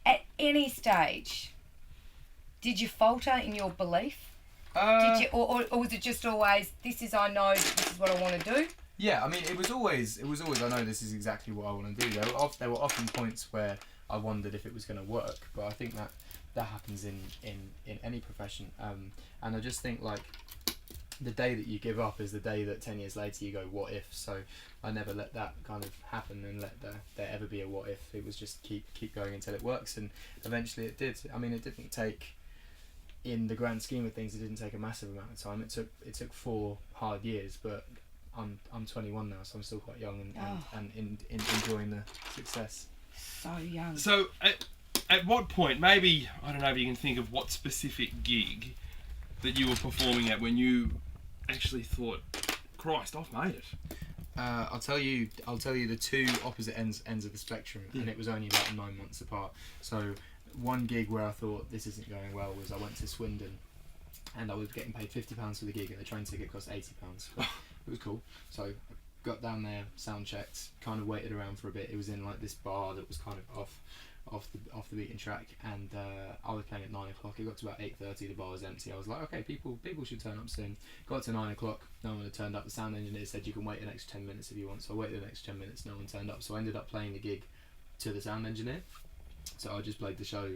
At any stage, did you falter in your belief? Did you, or was it just always, I know this is what I want to do? Yeah, I mean, it was always, I know this is exactly what I want to do. There were often points where I wondered if it was going to work, but I think that happens in any profession. And I just think, like, the day that you give up is the day that 10 years later you go, what if? So I never let that kind of happen and let there ever be a what if. It was just keep going until it works, and eventually it did. I mean, it didn't take, in the grand scheme of things, it didn't take a massive amount of time. It took 4 hard years, but I'm 21 now, so I'm still quite young and enjoying the success. So young. So at what point, maybe, I don't know if you can think of what specific gig that you were performing at when you actually thought, Christ, I've made it. I'll tell you the two opposite ends of the spectrum, and it was only about 9 months apart. So one gig where I thought this isn't going well was I went to Swindon, and I was getting paid £50 for the gig, and the train ticket cost £80. But it was cool. So I got down there, sound checked, kind of waited around for a bit. It was in like this bar that was kind of off the beaten track, and I was playing at 9 o'clock. It got to about 8:30. The bar was empty. I was like, okay, people should turn up soon. Got to 9 o'clock. No one had turned up. The sound engineer said you can wait an extra 10 minutes if you want. So I waited the next 10 minutes. No one turned up. So I ended up playing the gig to the sound engineer. So I just played the show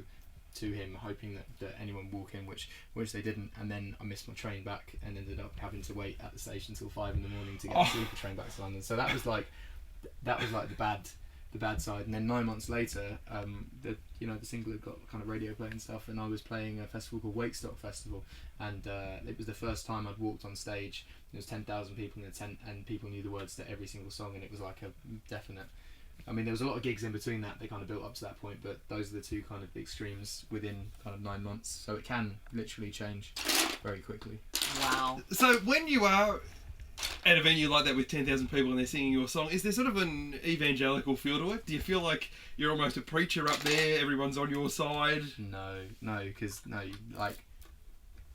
to him, hoping that anyone would walk in, which they didn't. And then I missed my train back and ended up having to wait at the station till 5 in the morning to get the sleeper train back to London. So that was like the bad side. And then 9 months later, the single had got kind of radio play and stuff, and I was playing a festival called Wakestock Festival, and it was the first time I'd walked on stage. There was 10,000 people in the tent, and people knew the words to every single song, and it was like a definite. I mean, there was a lot of gigs in between that. They kind of built up to that point, but those are the two kind of extremes within kind of 9 months. So it can literally change very quickly. Wow. So when you are at a venue like that with 10,000 people and they're singing your song, is there sort of an evangelical feel to it? Do you feel like you're almost a preacher up there, everyone's on your side? No, because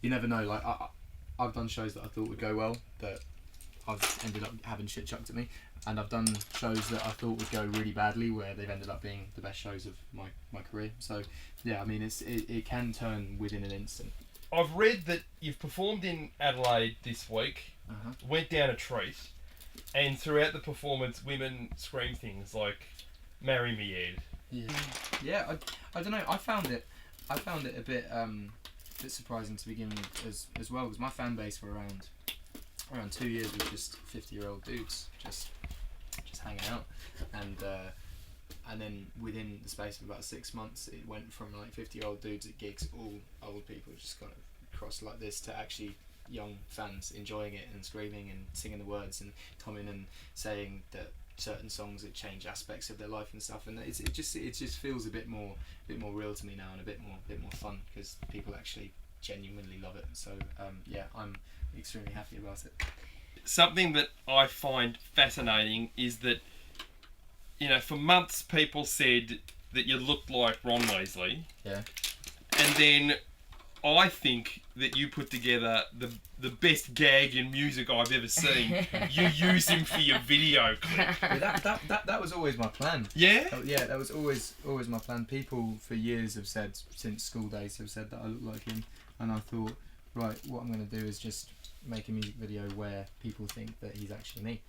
you never know. Like I've done shows that I thought would go well that I've ended up having shit chucked at me, and I've done shows that I thought would go really badly where they've ended up being the best shows of my career. So yeah, I mean it can turn within an instant. I've read that you've performed in Adelaide this week, went down a treat, and throughout the performance women scream things like, "Marry me, Ed." Yeah, I don't know, I found it a bit surprising to begin with as well, because my fan base for around 2 years was just 50-year-old dudes just hanging out, and then within the space of about 6 months it went from like 50-year-old dudes at gigs, all old people just kind of crossed like this, to actually young fans enjoying it and screaming and singing the words and coming and saying that certain songs that change aspects of their life and stuff, and it just feels a bit more real to me now, and a bit more fun, because people actually genuinely love it. So yeah, I'm extremely happy about it. Something that I find fascinating is that, you know, for months people said that you looked like Ron Weasley. Yeah. And then I think that you put together the best gag in music I've ever seen. You use him for your video clip. Yeah, that was always my plan. Yeah? Yeah, that was always my plan. People for years have said, since school days, have said that I look like him, and I thought, right, what I'm going to do is just make a music video where people think that he's actually me,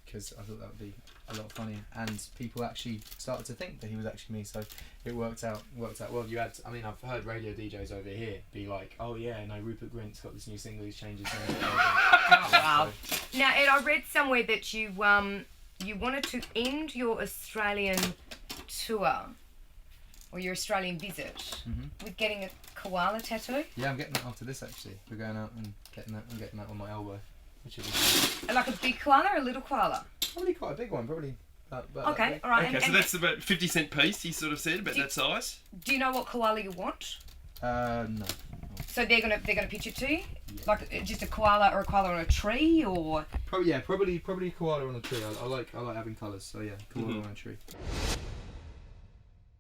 because I thought that would be a lot funnier, and people actually started to think that he was actually me, so it worked out well. I've heard radio DJs over here be like, oh yeah, no, Rupert Grint's got this new single, he's changed his name. Oh, wow. So. Now, Ed, I read somewhere that you wanted to end your Australian tour, or your Australian visit, with getting a koala tattoo. Yeah, I'm getting that after this actually. We're going out and getting that on my elbow, which is fun. Like a big koala or a little koala? Probably quite a big one, probably. Okay, all right. Okay, so that's about 50-cent piece, he sort of said, about that size. Do you know what koala you want? No. So they're gonna pitch it to you, like just a koala or a koala on a tree, or? Probably koala on a tree. I like having colours, so yeah, koala on a tree.